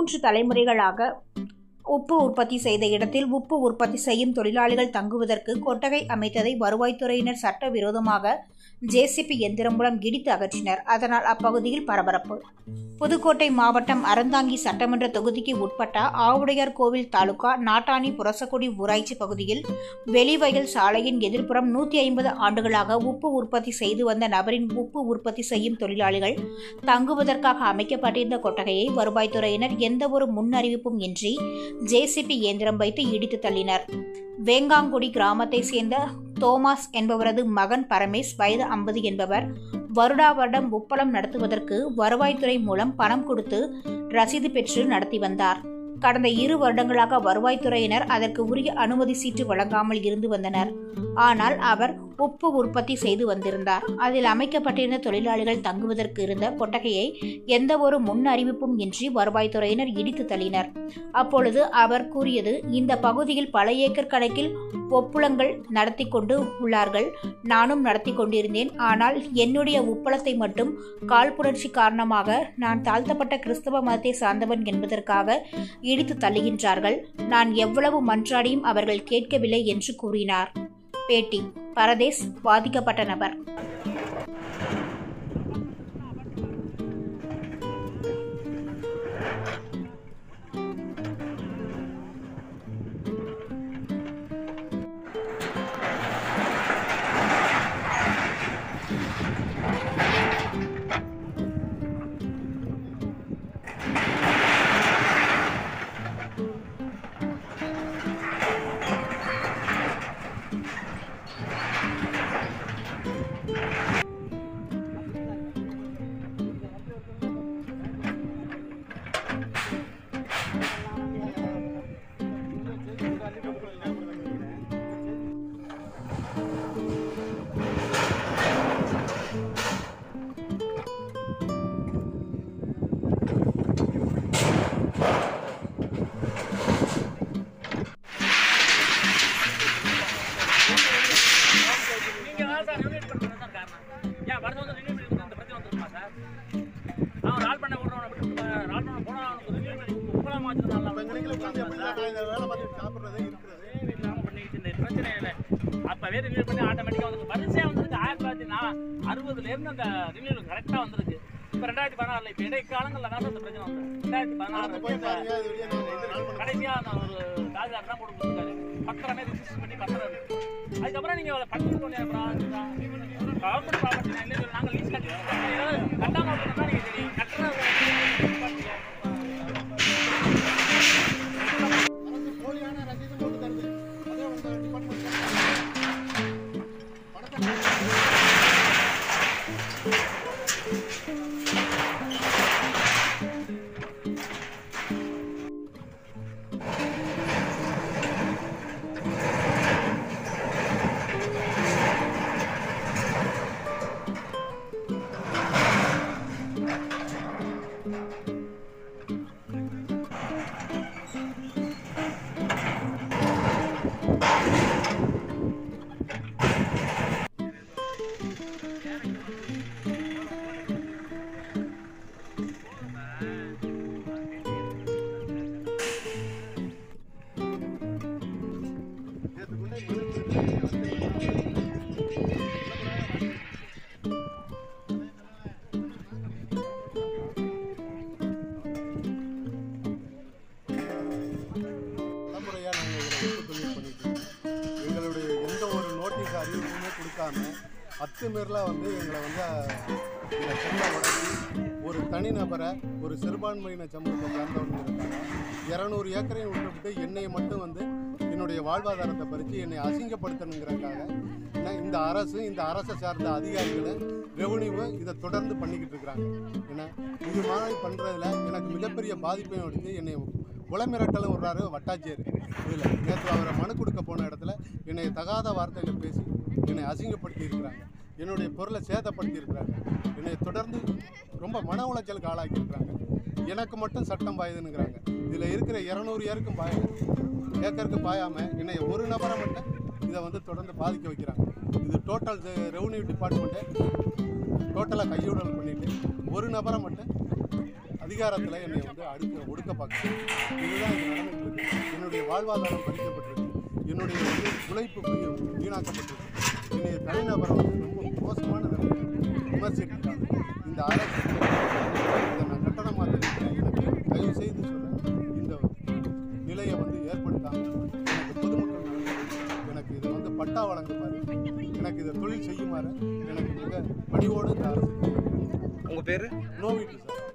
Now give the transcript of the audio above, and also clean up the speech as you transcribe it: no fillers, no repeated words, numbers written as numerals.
3 தலைமுறைகளாக உப்பு உற்பத்தி செய்த இடத்தில் உப்பு உற்பத்தி செய்யும் தொழிலாளிகள் தங்குவதற்கு கொட்டகை அமைத்ததை வருவாய்த்துறையினர் சட்டவிரோதமாக ஜேசிபி எந்திரம் மூலம் இடித்து அகற்றினர். அதனால் அப்பகுதியில் பரபரப்பு. புதுக்கோட்டை மாவட்டம் அறந்தாங்கி சட்டமன்ற தொகுதிக்கு உட்பட்ட ஆவுடையார் கோவில் தாலுகா நாட்டாணி புரசக்குடி ஊராட்சி பகுதியில் வெளிவயல் சாலையின் எதிர்ப்புறம் 150 ஆண்டுகளாக உப்பு உற்பத்தி செய்து வந்த நபரின் உப்பு உற்பத்தி செய்யும் தொழிலாளிகள் தங்குவதற்காக அமைக்கப்பட்டிருந்த கொட்டகையை வருவாய்த்துறையினர் எந்தவொரு முன்னறிவிப்பும் இன்றி ஜேசிபி இயந்திரம் வைத்து இடித்து தள்ளினர். வேங்காங்குடி கிராமத்தை சேர்ந்த தோமாஸ் என்பவரது மகன் பரமேஷ் வயது 50 என்பவர் வருடா வருடம் உப்பளம் நடத்துவதற்கு வருவாய்த்துறை மூலம் பணம் கொடுத்து ரசீது பெற்று நடத்தி வந்தார். கடந்த 2 வருடங்களாக வருவாய்த்துறையினர் அதற்கு உரிய அனுமதி சீட்டு வழங்காமல் இருந்து வந்தனர். ஆனால் அவர் உப்பு உற்பத்தி செய்து வந்திருந்தார். அதில் அமைக்கப்பட்டிருந்த தொழிலாளிகள் தங்குவதற்கு இருந்த கொட்டகையை எந்தவொரு முன் அறிவிப்பும் இன்றி வருவாய்த்துறையினர் இடித்து தள்ளினர். அப்பொழுது அவர் கூறியது, இந்த பகுதியில் பல ஏக்கர் கணக்கில் ஒப்புளங்கள் நடத்தி கொண்டு உள்ளார்கள். நானும் நடத்தி கொண்டிருந்தேன். ஆனால் என்னுடைய உப்பளத்தை மட்டும் காழ்ப்புணர்ச்சி காரணமாக நான் தாழ்த்தப்பட்ட கிறிஸ்தவ மதத்தை சார்ந்தவன் என்பதற்காக இடித்து தள்ளுகின்றார்கள். நான் எவ்வளவு மன்றாடியும் அவர்கள் கேட்கவில்லை என்று கூறினார். பேட்டி. பரதேஷ், பாதிக்கப்பட்ட நபர். அப்பவே ரினியூ பண்ணி ஆட்டோமேட்டிக்காக வந்து வரிசையாக வந்துருக்கு. 1960 அந்த ரினியூ கரெக்டாக வந்திருக்கு. இப்போ 2016 இப்போ இடைக்காலங்களில் தான் இந்த பிரச்சனை வந்து 2016 கடைசியாக அந்த ஒரு தாஜார் தான் போட்டு கொடுத்துருக்காரு. பத்திரமே ரிஜிஸ்டர் பண்ணி பத்திரம் இருக்கு. அதுக்கப்புறம் நீங்கள் பத்திரம் கவர்மெண்ட் ப்ராப்பர்ட்டி நாங்கள் லீஸ் கட்டி கட்டாமல் தான் நீங்கள் தெரியும் கட்டுற அறிவுமே கொடுக்காம அத்துமீறலாக எங்களை இந்த செம்மை உடச்சி ஒரு தனிநபரை ஒரு சிறுபான்மையின சமூகத்தை சார்ந்தவங்க இருக்காங்க 200 ஏக்கரையும் விட்டுவிட்டு என்னை மட்டும் என்னுடைய வாழ்வாதாரத்தை பறித்து என்னை அசிங்கப்படுத்தணுங்கிறதுக்காக இந்த அரசு இந்த அரசை சார்ந்த அதிகாரிகளை ரெவன்யூவை இதை தொடர்ந்து பண்ணிக்கிட்டு இருக்கிறாங்க. ஏன்னா இது மாதிரி பண்ணுறதுல எனக்கு மிகப்பெரிய பாதிப்பையும் எடுத்து என்னை குளமிரட்டலும் விடுறாரு வட்டாட்சியர். இதில் நேற்று அவரை மனு கொடுக்க போன இடத்துல என்னை தகாத வார்த்தைகளை பேசி என்னை அசிங்கப்படுத்தி இருக்கிறாங்க. என்னுடைய பொருளை சேதப்படுத்தி இருக்கிறாங்க. என்னை தொடர்ந்து ரொம்ப மன உளைச்சலுக்கு ஆளாக்கியிருக்கிறாங்க. எனக்கு மட்டும் சட்டம் பாயுதுங்கிறாங்க. இதில் இருக்கிற 200 ஏக்கருக்கு பாயாமல் என்னை ஒரு நபரை மட்டும் இதை தொடர்ந்து பாதிக்க வைக்கிறாங்க. இது டோட்டல் ரெவன்யூ டிபார்ட்மெண்ட்டை டோட்டலாக கையூடல் பண்ணிவிட்டு ஒரு நபரை மட்டும் அதிகாரத்தில் என்னை வந்து ஒடுக்க பார்க்குறேன். இதுதான் இது நடந்துட்டு இருக்கு. என்னுடைய வாழ்வாதாரம் பறிக்கப்பட்டிருக்கு. என்னுடைய உழைப்பு வீணாக்கப்பட்டிருக்கு. என்னுடைய தனிநபரை வந்து ரொம்ப மோசமான விமர்சிக்கிறாங்க. இந்த அரசு இதை நான் கட்டணம் மாற்றிருக்கேன். எனக்கு தயவு செய்து சொல்ல இந்த நிலையை வந்து ஏற்படுத்தாமல் எனக்கு பொதுமக்கள் எனக்கு இதை வந்து பட்டா வழங்குமாறு, எனக்கு இதை தொழில் செய்யுமாறு எனக்கு மிக பணிவோடு இந்த அரசு. உங்கள் பேர்? நோவிட்டு சார்.